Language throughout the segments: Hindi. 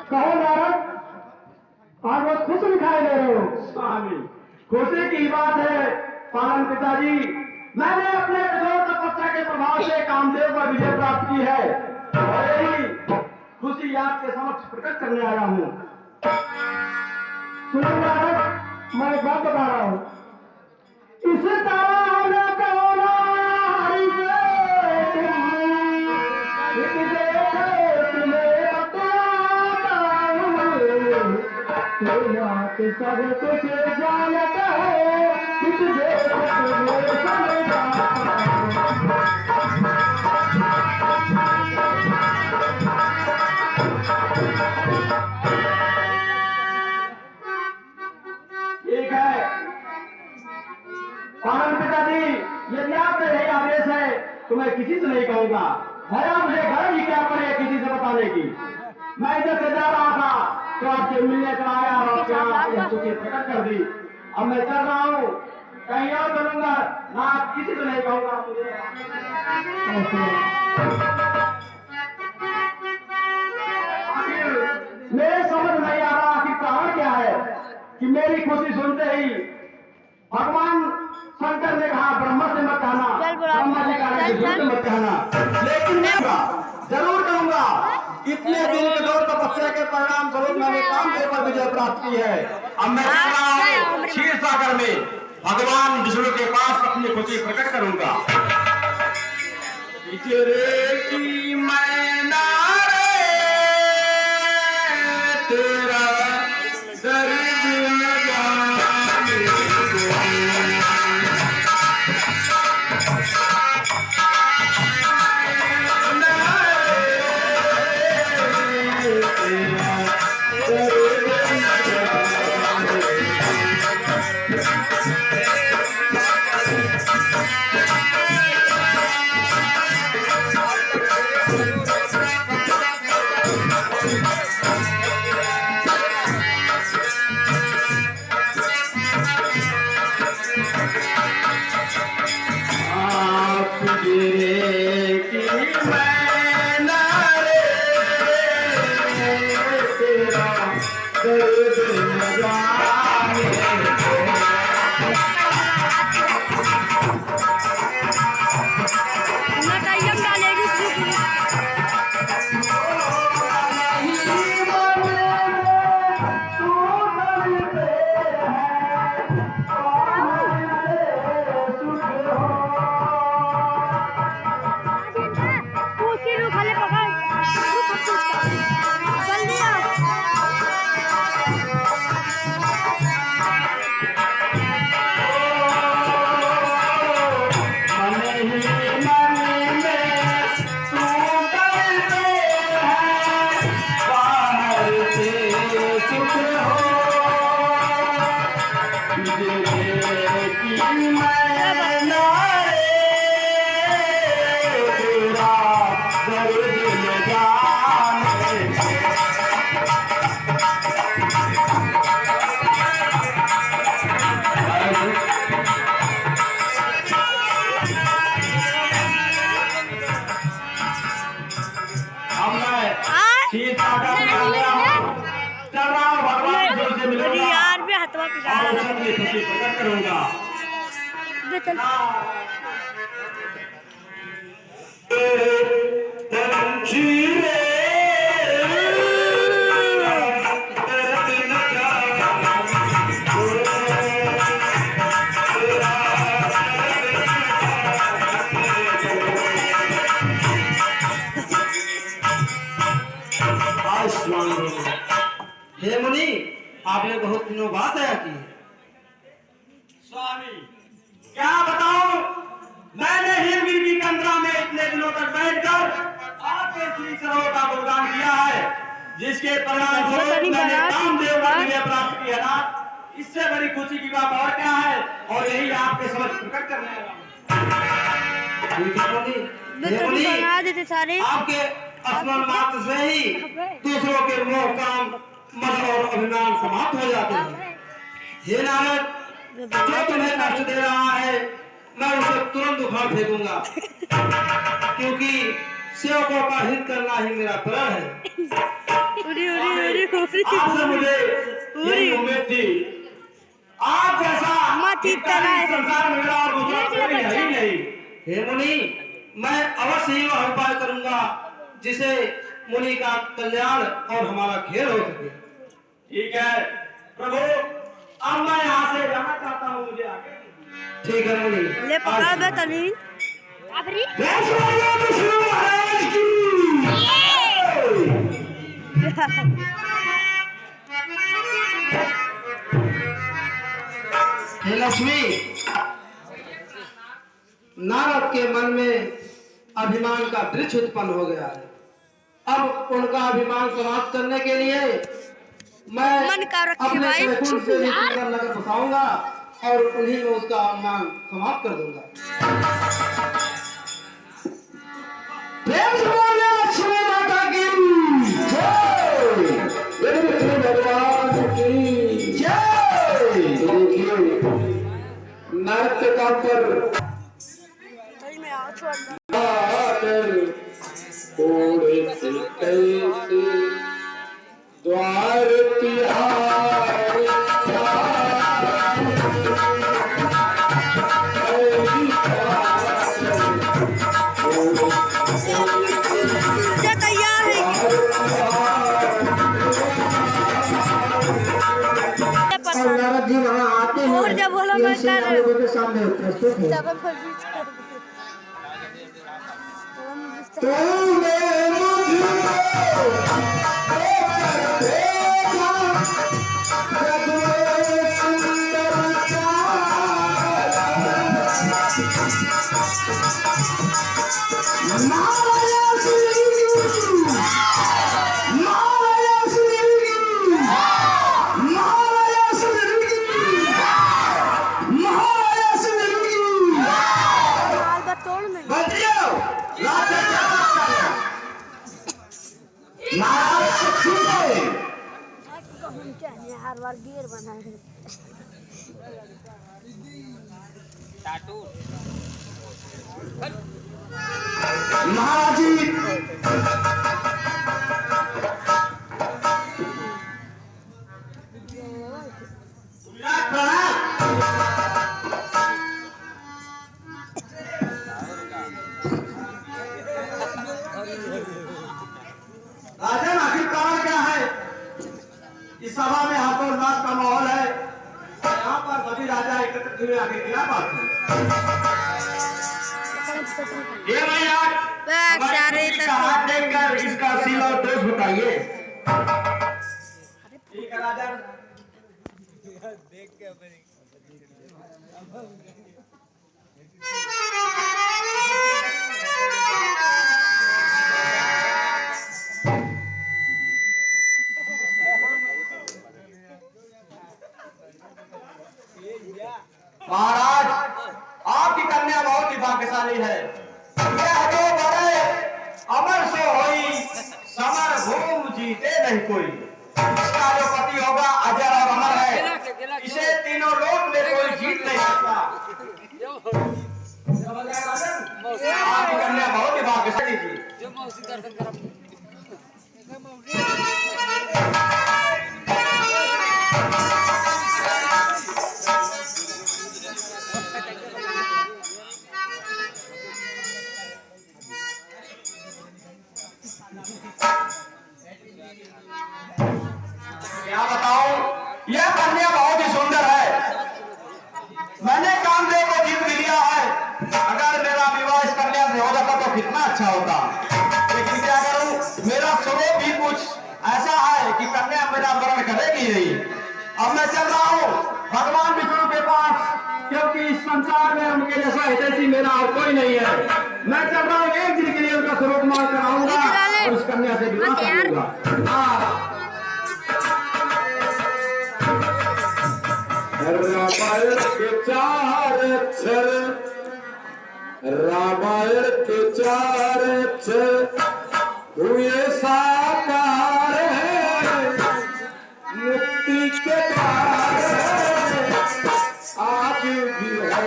कहो नारद, आज बहुत खुश दिखाई दे रहे हो। स्वामी, खुशी की बात है पालन पिताजी, मैंने अपने कठोर तपस्या के प्रभाव से कामदेव पर विजय प्राप्त की है और यही खुशी आपके समक्ष प्रकट करने आया हूँ। सुनो नारद, मैं एक बात बता रहा हूँ। इस तरह न कहो नारी से एक देखो तुम्हें बताता हूँ। दुनिया के सब कुछ जानता है, एक देखो तुम्हें समझाता हूँ। ठीक है पालन पिताजी, यदि आपका यही आदेश है तो मैं किसी से नहीं कहूंगा। भैया मुझे घर ही क्या पड़े किसी से बताने की। मैं इधर से जा रहा था तो आपसे मिलने चला आया और आपके यहाँ यह खुशी प्रकट कर दी। अब मैं चल रहा हूँ, कहीं और चलूंगा ना, आप किसी से नहीं कहूंगा। मुझे आखिर मेरे समझ नहीं आ रहा आखिर कारण क्या है कि मेरी खुशी सुनते ही भगवान शंकर ने कहा ब्रह्मा से मत कहना, ब्रह्मा जी कहा विष्णु से मत कहना, लेकिन मैं जरूर कहूंगा। इतने दिन के दौर तपस्या के परिणाम स्वरूप मैंने कामदेव पर विजय प्राप्त की है। अब मैं क्षीर सागर में भगवान विष्णु के पास अपनी खुशी प्रकट करूंगा। की मैना तेरा दर्द न जाने करूंगा। हे मुनि, आपने बहुत दिनों बाद आया की। स्वामी, क्या बताऊं, मैंने हिरगिरी की कंदरा में इतने दिनों तक बैठकर आपके श्री चरणों का गुणगान किया है, जिसके परिणाम स्वरूप मैंने कामदेव का विजय प्राप्त किया ना। इससे बड़ी खुशी की बात और क्या है, और यही आपके समक्ष प्रकट करने लगा। मुनि, बना देते सारे। आपके स्मरण मात्र से ही दूसरों के मोह काम मद और अभिमान समाप्त हो जाते हैं। हे नारद, जो तुम्हें कष्ट दे रहा है मैं उसे तुरंत उखाड़ फेंकूंगा, क्योंकि सेवकों का हित करना ही मेरा प्रण है। आपसे मुझे यही उम्मीद थी। आप जैसा संसार में मेरा और दूसरा कोई है ही नहीं। हे मुनि, मैं अवश्य ही वह उपाय करूंगा जिसे मुनि का कल्याण और हमारा खेल हो सके। ठीक है प्रभु, अब मैं यहाँ से जाना चाहता हूँ, मुझे आगे। ठीक है मुनि, ले पकड़ बे तनी। महाराज की हे लक्ष्मी, नारद के मन में अभिमान का वृक्ष उत्पन्न हो गया है। अब उनका अभिमान समाप्त करने के लिए मैं मन का रखे अपने भाई। वैकुंठ से निकलकर नगर बसाऊंगा और उन्हीं में उसका अभिमान समाप्त कर दूंगा। प्रेम से बोलिए लक्ष्मी माता की जय, विष्णु भगवान की जय। नारद के काम पर द्वार तिहारी तैयार है। नारद जी वहाँ आते हैं और जब बोला मैं कर लोगों के सामने प्रस्तुत है। तूने मुझको देखा जब मैं सुंदर माया हर बार गियर बना है। महाराज जी राजन, आखिर कारण क्या है? इस सभा में हर्षोल्लास का माहौल है, यहाँ पर सभी राजा एकत्रित हुए, आखिर क्या बात है? ये भैया, हमारी किसी का हाथ देखकर इसका सील और दोष बताइए। ठीक है राजन। महाराज, आपकी कन्या बहुत ही भाग्यशाली है। यह जो बड़े अमर सो होई, समर भूम जीते नहीं कोई। इसका जो पति होगा अजर और अमर है, इसे तीनों लोक में कोई जीत नहीं सकता। आपकी कन्या बहुत ही भाग्यशाली थी। क्या बताऊं, यह कन्या बहुत ही सुंदर है। मैंने कामदेव को जीत भी लिया है। अगर मेरा विवाह इस कन्या से हो जाता तो कितना अच्छा होता, लेकिन क्या करूं, मेरा स्वरूप भी कुछ ऐसा है कि कन्या मेरा वरण करेगी नहीं। अब मैं चल रहा हूं भगवान विष्णु के पास, क्योंकि इस संसार में उनके जैसा हितैषी मेरा और कोई नहीं है। मैं चल रहा हूं, एक दिन के लिए उनका स्वरूप मान कराऊंगा और उस कन्या से विवाह करूंगा। चार अक्षर रामायण के चरित हुए साकार है, मुक्ति के द्वार आज भी है।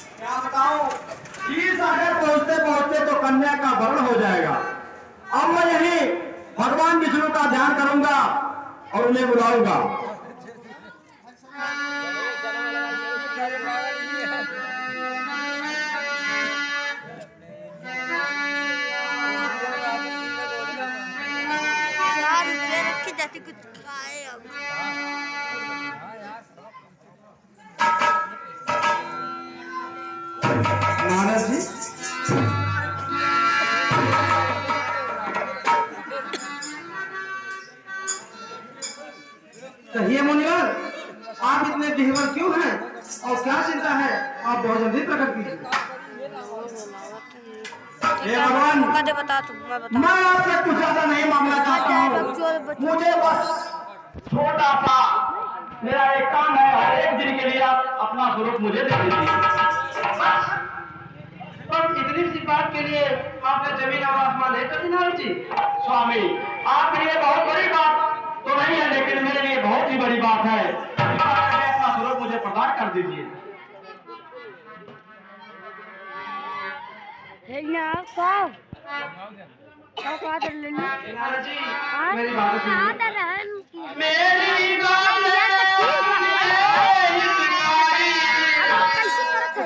क्या बताऊं, इस आगे पहुंचते पहुंचते तो कन्या का वर्ण हो जाएगा। अब मैं यही भगवान विष्णु का ध्यान करूंगा और उन्हें बुलाऊंगा। ₹4 रखे जाते कुछ खाए अब। महाराज जी, कहिए मुनिवर, आप इतने विह्वल क्यों हैं और क्या चिंता है? आप बहुत जल्दी प्रकट कीजिए। हे भगवान, कदे बता तुम, मैं बता। मैं आपसे कुछ ज्यादा नहीं मांगना चाहता हूँ। मुझे बस छोटा सा मेरा एक काम है, हर एक दिन के लिए आप अपना स्वरूप मुझे दे दीजिए। बस इतनी सी बात के लिए आपने जमीन और आसमान नहीं कर दिया जी। स्वामी, आपके लिए बहुत बड़ी बात तो नहीं है, लेकिन मेरे लिए बहुत ही बड़ी बात है। अपना स्वरूप मुझे प्रदान कर दीजिए। साहब क्या कर ले नारद जी, हाँ? मेरी बात सुनिए। मेरी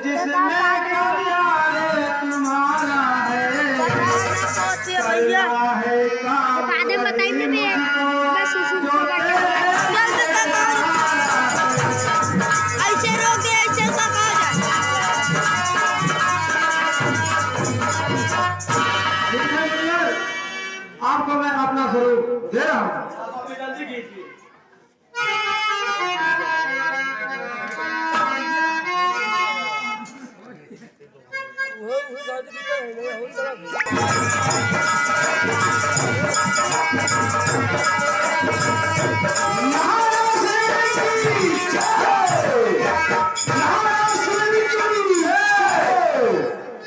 जिसमें कल्याण तुम्हारा है, भैया है काम बताइए मैं ऐसे रोक दे, ऐसे कहा जाए। आपको मैं अपना स्वरूप दे रहा हूँ। जल्दी कीजिए।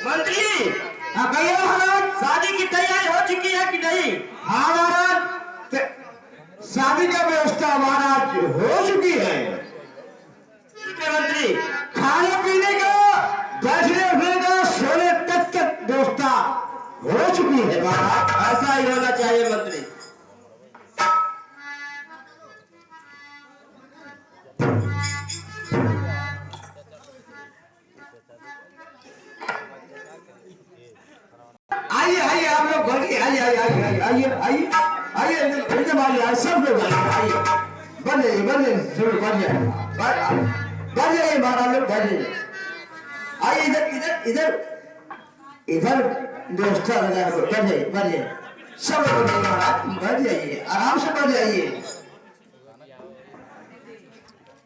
मंत्री, कहिए महाराज, शादी की तैयारी हो चुकी है कि नहीं? हाँ महाराज, शादी का व्यवस्था महाराज हो चुकी है। मंत्री, खाने पीने का, बैठने उठने का, सोने तक व्यवस्था हो चुकी है महाराज। ऐसा ही होना चाहिए मंत्री। आइए आइए, आप लोग आइए आइए आइए आइए आइए आइए आइए, सब लोग आइए, बन जाइए सब लोग बन जाइए महाराज लोग, बन जाइए। आइए इधर इधर इधर इधर व्यवस्था लगा है, बन जाइए सब लोग बन जाइए महाराज, बन जाइए, आराम से बन जाइए।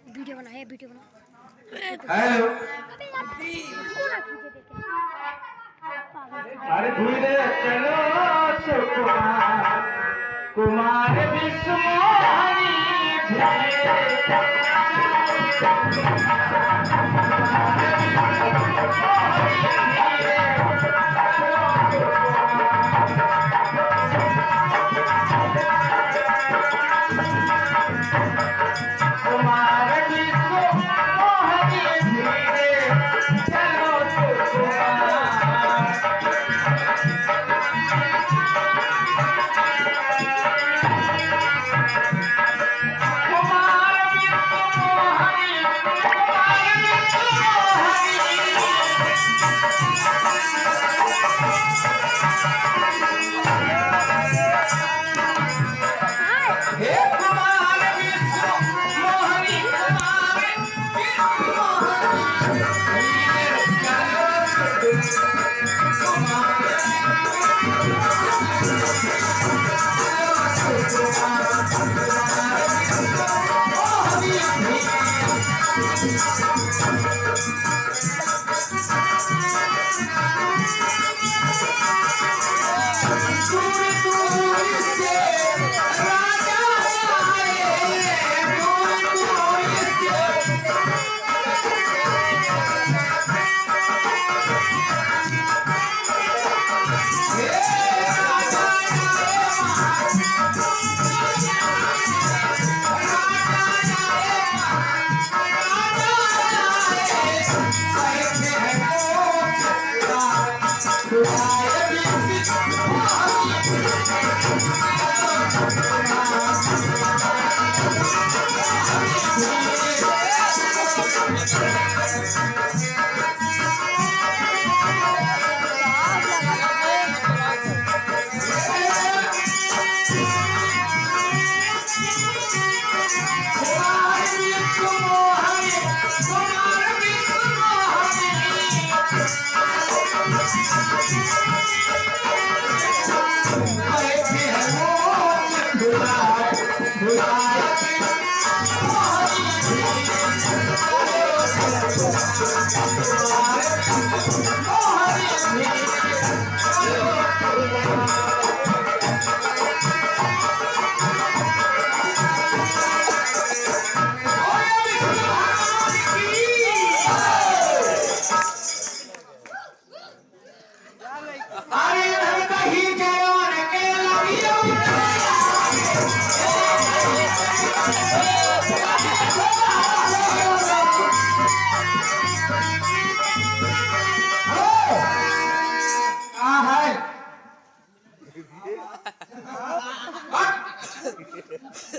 वीडियो बनाए, वीडियो बना। हेलो, अरे धीरे चलो सुकुमार, कुमार विश्वमोहनी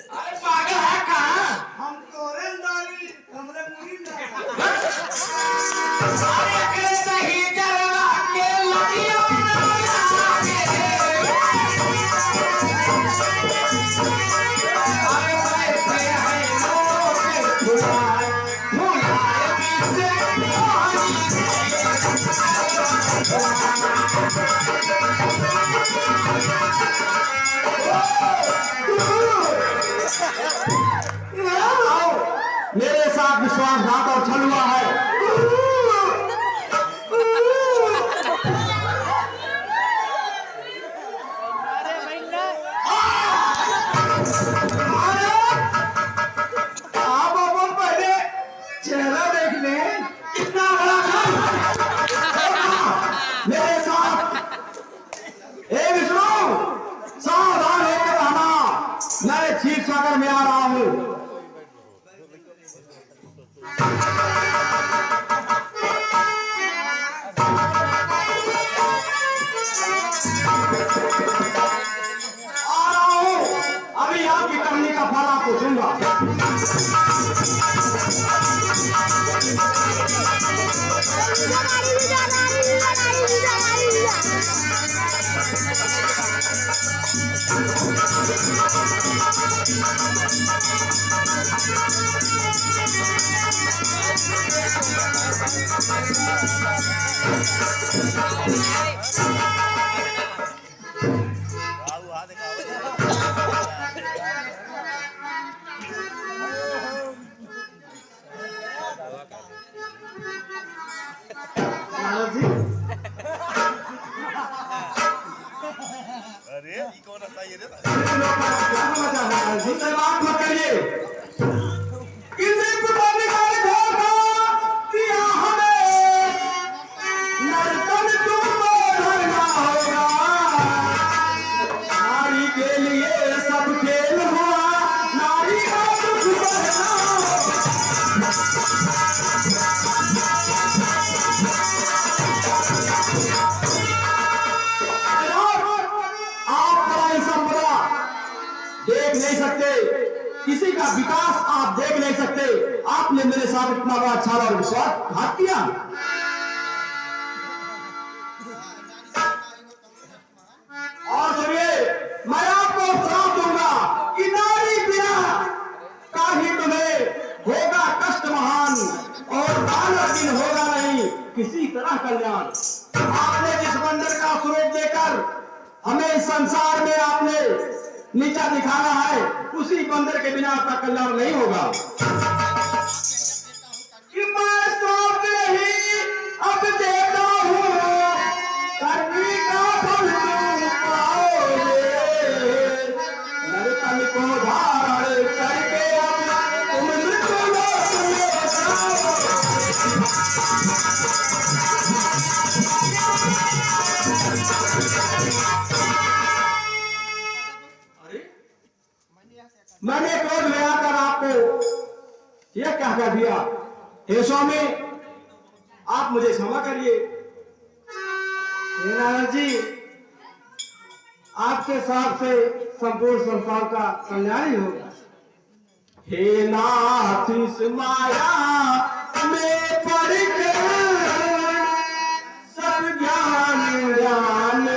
अरे पागल है कहाँ? हम तोरे दारी हमरे मुरी ना अरे कैसे ही जलवा के लगियो अरे कैसे है लोग भुलाए भुलाए पीछे मेरे साथ विश्वासघात और छल हुआ है। आप अपन पहले चेहरा देख ले कितना बड़ा घर मेरे साथ हे विष्णु सावधान होकर रहना, मैं क्षीर सागर में आ रहा हूँ। आ रहा हूँ, अभी आपकी करनी का फल आपको दूंगा। जिससे बात मत करिए। किसी पुरानी गाड़ी धोखा दिया हमें, नर्तन तुमको ढलना होगा। नारी के लिए सब खेल हुआ, नारी का दुख सहना आप पराई संपदा देख नहीं सकते, किसी का विकास आप देख नहीं सकते। आपने मेरे साथ इतना बड़ा छल और विश्वासघात किया। और सुनिए, मैं आपको श्राप दूंगा कि नारी बिना का ही तुम्हें होगा कष्ट महान, और दानव दिन होगा नहीं किसी तरह कल्याण। आपने जिस बंदर का स्वरूप देकर हमें इस संसार में आपने नीचा दिखाना है, उसी बंदर के बिना आपका कल्याण नहीं होगा। कि मैं श्राप नहीं अब देता हूँ, करनी का फल तुम पाओगे। नरतन को धारण करके अब तुम मृत्यु लोक में मैंने क्रोध में आकर आपको यह क्या कह दिया। हे स्वामी, आप मुझे क्षमा करिए। हे नारद जी, आपके साथ से संपूर्ण संसार का कल्याण ही होगा। हे नाथ इस माया में पड़कर सब ज्ञान ज्ञान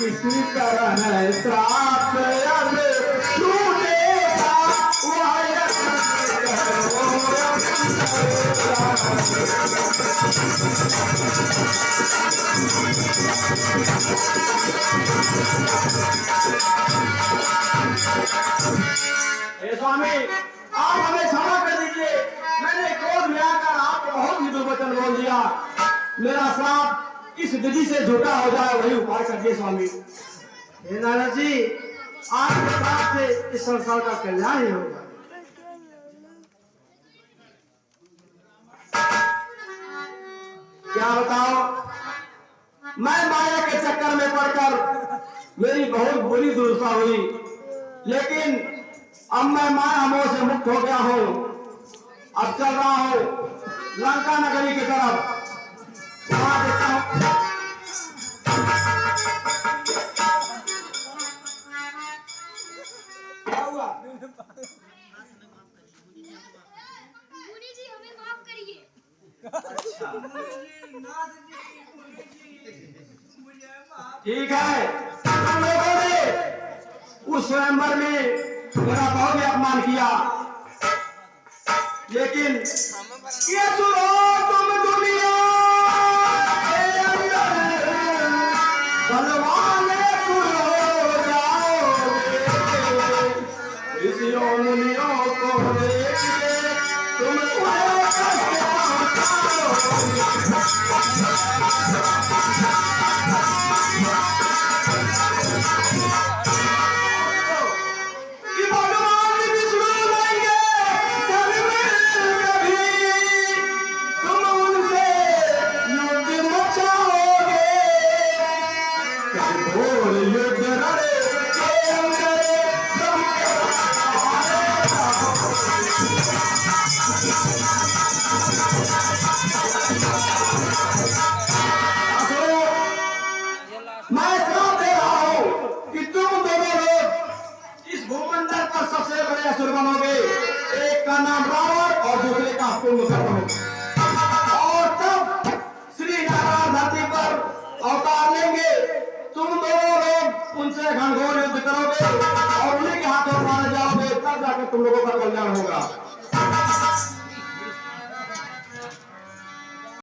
किसी तरह श्राप अब छूटेगा हे स्वामी, आप हमें क्षमा कर दीजिए। मैंने क्रोध में आकर आपको बहुत ही दुर्वचन बोल दिया। मेरा श्राप इस विधि से झूठा हो जाए वही उपाय करिए स्वामी। हे नारद जी, आपके साथ से इस संसार का कल्याण ही होगा। क्या बताओ, मैं माया के चक्कर में पड़कर मेरी बहुत बुरी दुर्दशा हुई, लेकिन अब मैं माया मोह से मुक्त हो गया हूँ। अब चल रहा हूँ लंका नगरी की तरफ। वहां देखता हूँ मुनि जी हमें माफ करिए। ठीक है, तुम लोगों ने उस स्वयंवर में मेरा बहुत ही अपमान किया, लेकिन ये